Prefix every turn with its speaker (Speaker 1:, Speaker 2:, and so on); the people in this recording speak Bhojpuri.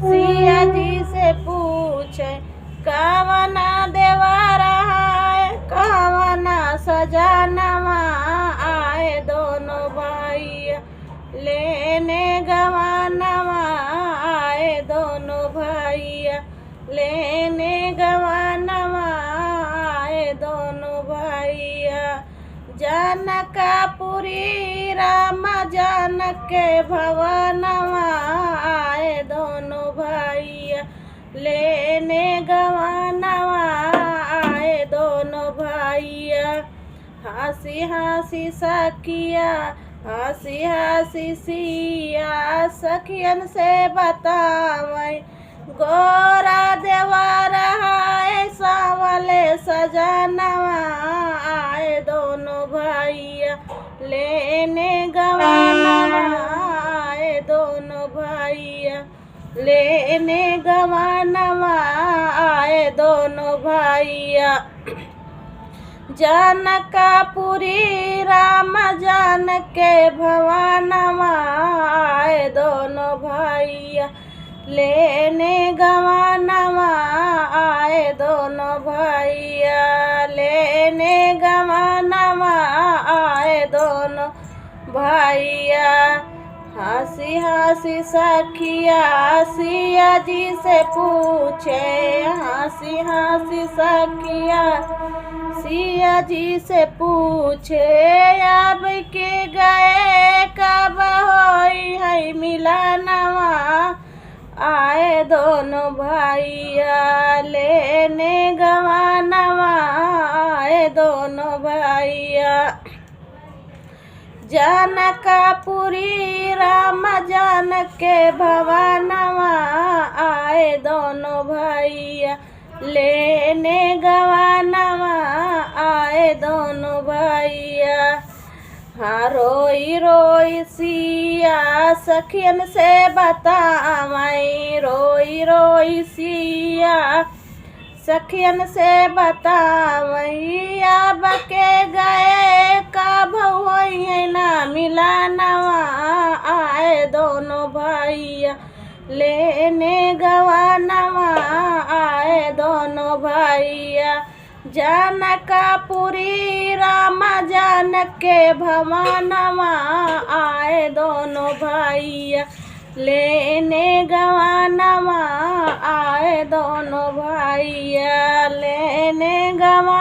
Speaker 1: सिया जी से पूछे कवना देवरा है कवना सजनवा आए दोनों भाई लेने गवानवा आए दोनों भैया लेने गवानवा आए दोनों भैया जनकपुरी राम जनक के भवनवा आए दोनों भैया लेने गवानवा आए दोनों भैया हंसी हंसी सखिया हंसी हंसी सिया सखियन से बतावे गोरा देवरा है सावले सजनवा आए दोनों भैया लेने गवानवा आए दोनों भैया लेने गवानवा आए दोनों भैया जनकपुरी राम जनक के भवनवा आए दोनों भैया लेने गवानवा आए दोनों भैया लेने गवानवा आए दोनों भैया हंसी हंसी सखिया सिया जी से पूछे हंसी हंसी सखिया सिया जी से पूछे अब के गए कब होई है मिलनवा आए दोनों भैया लेने गवानवा आए दोनों भैया जनकपुरी राम जनक के भवनवा आए दोनों भैया लेने गवानवा आए दोनों भैया हाँ रोई रोई सिया सखियन से बतावई रोई रोई सिया सखियन से बतावई अब के गए कब होई है ना मिलनवा आए दोनों भैया लेने गवानवा आए दोनों भैया जनकपुरी राम जनक के भवनवा आए दोनों भैया लेने गवानवा आए दोनों भैया लेने गवा